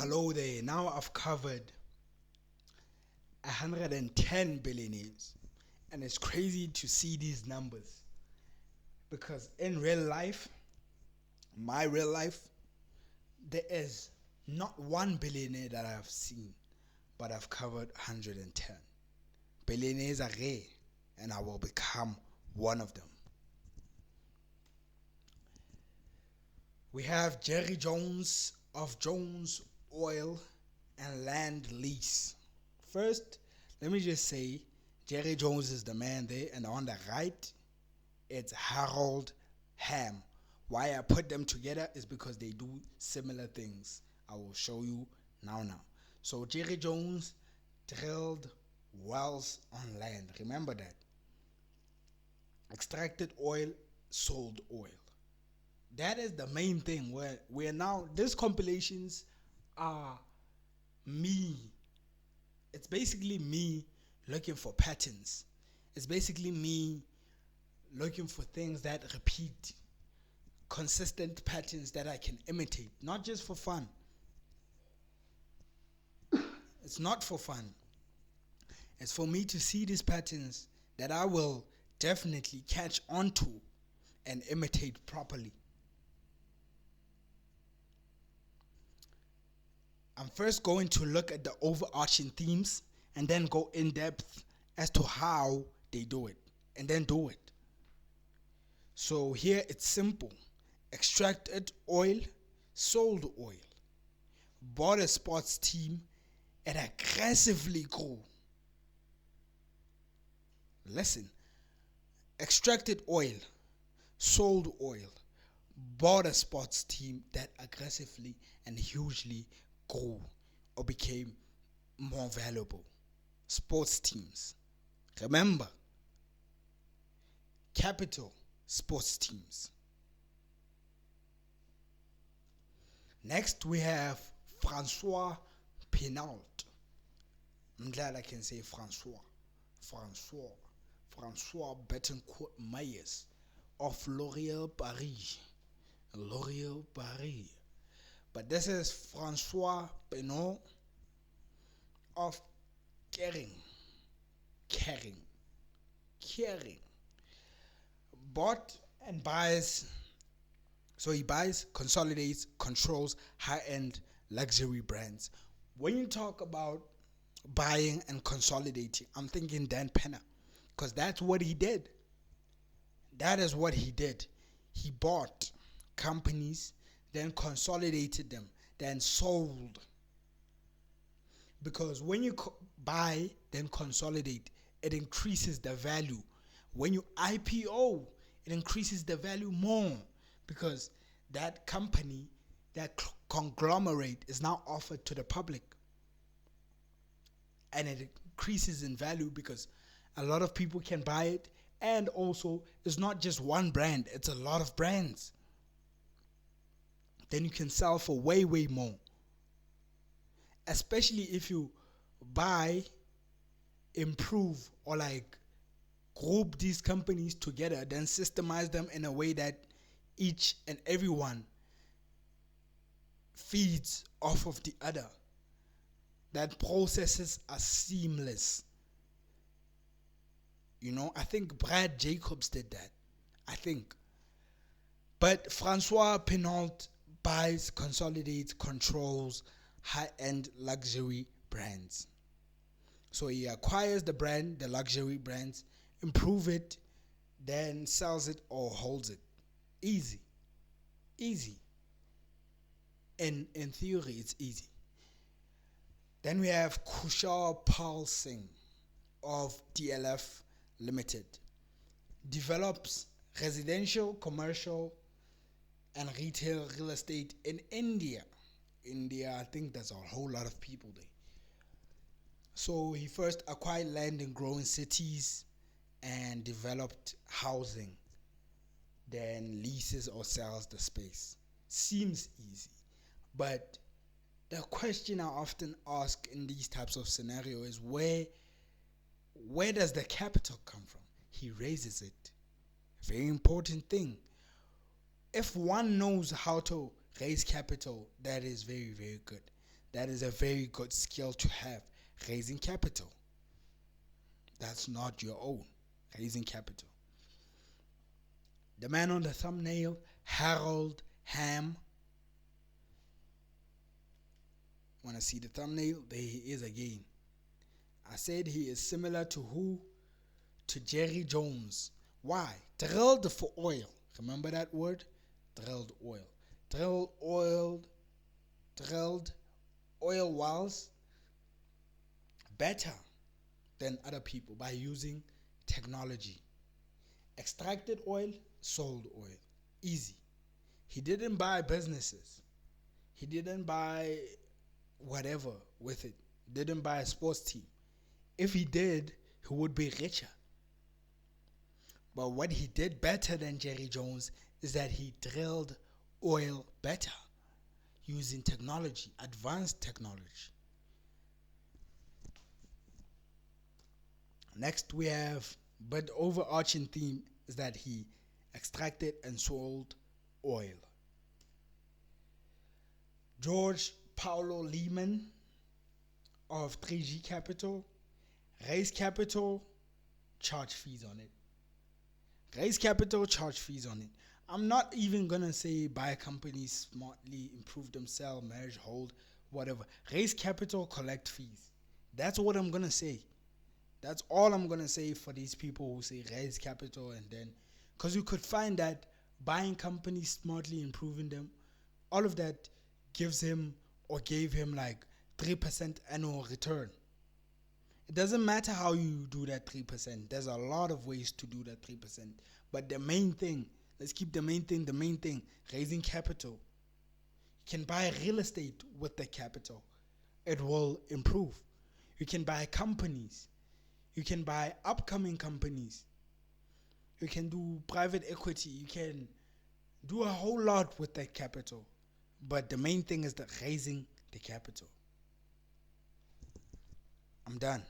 hello there. Now I've covered 110 billionaires, and it's crazy to see these numbers because in real life, my real life, there is not one billionaire that I've seen, but I've covered 110. Billionaires are rare, and I will become one of them. We have Jerry Jones of Jones Oil and Land Lease. First, let me just say Jerry Jones is the man there, and on the right, it's Harold HAMM. Why I put them together is because they do similar things. I will show you now. So Jerry Jones drilled wells on land. Remember that. Extracted oil, sold oil. That is the main thing. Where we're now, these compilations are me. It's basically me looking for patterns. It's basically me looking for things that repeat, consistent patterns that I can imitate, not just for fun. It's not for fun. It's for me to see these patterns that I will definitely catch onto and imitate properly. I'm first going to look at the overarching themes and then go in depth as to how they do it and then do it. So here it's simple. Extracted oil, sold oil. Bought a sports team and aggressively grew. Listen. Extracted oil, sold oil. Bought a sports team that aggressively and hugely grew or became more valuable. Sports teams. Remember, capital sports teams. Next, we have Francois PINAULT. I'm glad I can say Francois Betancourt Myers of L'Oréal Paris. But this is Francois Pinot of Caring. Bought and buys. So he buys, consolidates, controls high-end luxury brands. When you talk about buying and consolidating, I'm thinking Dan Penner, because that's what he did. That is what he did. He bought companies, then consolidated them, then sold. Because when you buy, then consolidate, it increases the value. When you IPO, it increases the value more because that company, that conglomerate is now offered to the public. And it increases in value because a lot of people can buy it, and also it's not just one brand, it's a lot of brands. Then you can sell for way more. Especially if you buy, improve, or like group these companies together, then systemize them in a way that each and everyone feeds off of the other. That processes are seamless. You know, I think Brad Jacobs did that. I think. But Francois Pinault buys, consolidates, controls high-end luxury brands. So he acquires the brand, the luxury brands, improve it, then sells it or holds it. Easy. In theory, it's easy. Then we have KUSHAL SINGH of DLF Limited. Develops residential, commercial, and retail real estate in India. I think there's a whole lot of people there. So he first acquired land in growing cities and developed housing, then leases or sells the space. Seems easy, but the question I often ask in these types of scenarios is where does the capital come from? He raises it. Very important thing. If one knows how to raise capital, that is very good. That is a very good skill to have. Raising capital. That's not your own. Raising capital. The man on the thumbnail, Harold HAMM. Want to see the thumbnail? There he is again. I said he is similar to who? To Jerry Jones. Why? Drilled for oil. Remember that word? Drilled oil. Drilled oil wells better than other people by using technology. Extracted oil, sold oil. Easy. He didn't buy businesses. He didn't buy whatever with it. Didn't buy a sports team. If he did, he would be richer. But what he did better than Jerry Jones is that he drilled oil better using technology, advanced technology. Next we have, but the overarching theme is that he extracted and sold oil. George Paulo Lehman of 3G Capital, raise capital, charge fees on it. Raise capital, charge fees on it. I'm not even gonna say buy companies smartly, improve themselves, merge, hold, whatever. Raise capital, collect fees. That's what I'm gonna say. That's all I'm gonna say for these people who say raise capital and then, because you could find that buying companies smartly, improving them, all of that gives him or gave him like 3% annual return. It doesn't matter how you do that 3%. There's a lot of ways to do that 3%. But the main thing, let's keep the main thing, raising capital. You can buy real estate with the capital. It will improve. You can buy companies. You can buy upcoming companies. You can do private equity. You can do a whole lot with that capital. But the main thing is that raising the capital. I'm done.